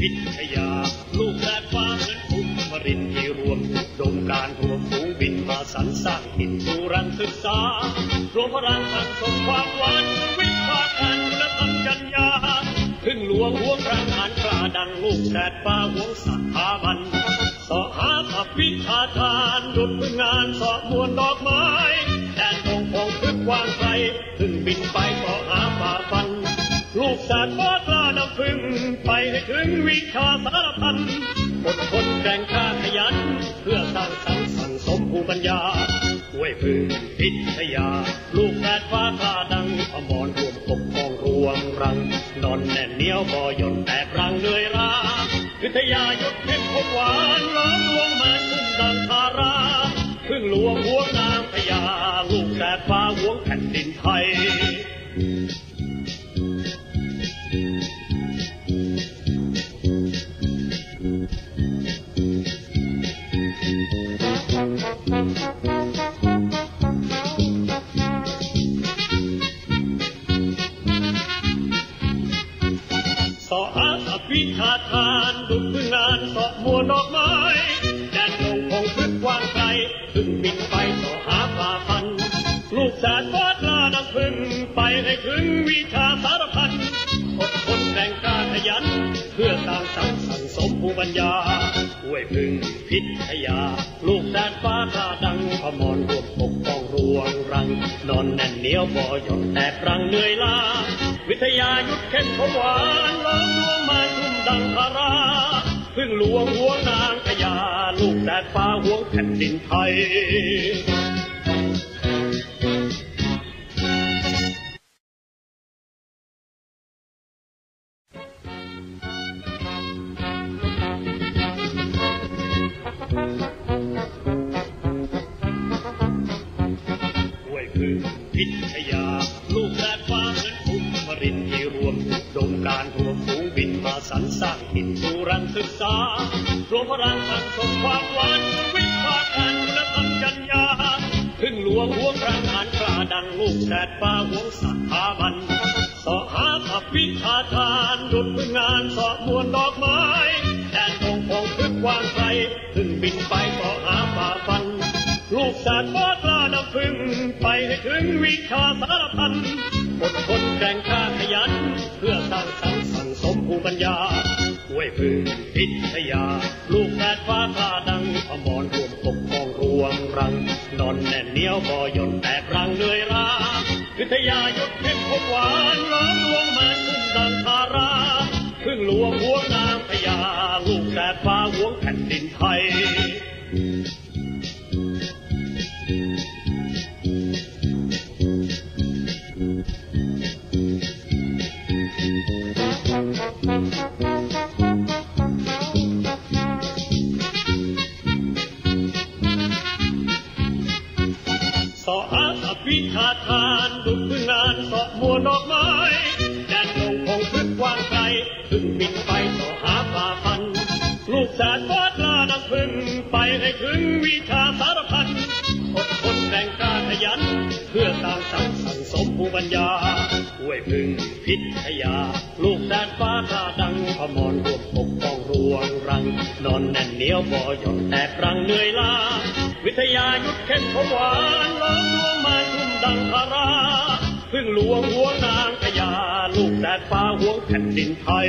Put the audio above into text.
พิทยาลูกแดดฟ้าเหมือนภูมิรินที่รวมดมการรวมฝูงบินมาสรรสร้างหินสู่รังศึกษารวมพลังทางสมความหวานวิชาการและทำจัญญาพึ่งหลวงห่วงรังหันกล้าดังลูกแดดฟ้าห่วงสถาบันสอหาผับวิชาทานดุจพึ่งงานสอบมวลดอกไม้แดนทงพงพึกวางไกลพึ่งบินไปสอหาฝ่าฟันลูกแดดฟ้ากล้านำพึ่งไปให้ถึงวิชาสารพันอดทนแกร่งกล้าขยันเพื่อสร้างสรรค์สั่งสมภูมิปัญญาห้วยพึ่งพิทยาลูกแดดฟ้ากล้าดังอมรรวมปกครองรวมรังนอนแน่นเหนียวบ่หย่อนแตกรังเหนื่อยล้าพิทยายศเพชรคมหวานล้อมลวงมาทุ่มดังทาราพึ่งหลวงห่วงนางพญาลูกแดดฟ้าห่วงแผ่นดินไทยสอหาอภิชาทานดุจพึ่งงานสอบมวลดอกไม้แดนลงคงพึกกว้างไกลพึ่งบินไปสอหาฝ่าฟันลูกแสนฟ้ากล้าดังพึ่งไปให้ถึงวิชาสารพันอดทนแรงกล้าขยันเพื่อสร้างสรรค์สั่งสมภูมิปัญญาห้วยพึ่งพิทยาลูกแสนฟ้ากล้าดังพมรรวมปกป้องรวงรังนอนแน่นเหนียวบ่หย่อนแตกรังเหนื่อยล้าวิทยายุทธเข้มขมหวานล้อมลวงมาทุ่มดังทาราพึ่งหลวงห่วงนางพญาลูกแดดฟ้าห่วงแผ่นดินไทยห้วยพึ่งพิทยาลูกแดดฟ้าเหมือนภูมิรินที่รวมดมการรวมฝูงบินมาสรรสร้างหินสู่รังศึกษารวมพลังทางสมความหวานวิชาการและทำจัญญาพึ่งหลวงห่วงรังหันกล้าดังลูกแดดฟ้าห่วงสถาบันสอหาผับวิชาทานดุจพึ่งงานสอบมวลดอกไม้แดนทงพงพึกกว้างไกลพึ่งบินไปสอหาฝ่าฟันลูกแสนฟ้ากล้านำพึ่งไปให้ถึงวิชาสารพันอดทนแกร่งกล้าขยันเพื่อสร้างสรรค์สั่งสมภูมิปัญญาห้วยพึ่งพิทยาลูกแดดฟ้ากล้าดังอมรรวมปกครองรวงรังนอนแน่นเหนียวบ่หย่อนแตกรังเหนื่อยล้าพิทยายศเพชรคมหวานล้อมลวงมาทุ่มดังทาราพึ่งหลวงห่วงนางพญาลูกแดดฟ้าห่วงแผ่นดินไทยสอหาอภิชาทานดุจพึ่งงานสอบมวลดอกไม้แดนลงคงพึกกว้างไกลพึ่งบินไปสอหาฝ่าฟันลูกแสนฟ้ากล้าดังพึ่งไปให้ถึงวิชาสารพันอดทนแรงกล้าขยันเพื่อสร้างสรรค์สั่งสมภูมิปัญญาห้วยพึ่งพิทยาลูกแดดฟ้ากล้าดังพมรรวมปกป้องรวงรังนอนแน่นเหนียวบ่หย่อนแตกรังเหนื่อยล้าวิทยายุทธเข้มขมหวานล้อมลวงมาทุ่มดังทาราพึ่งหลวงห่วงนางพญาลูกแดดฟ้าห่วงแผ่นดินไทย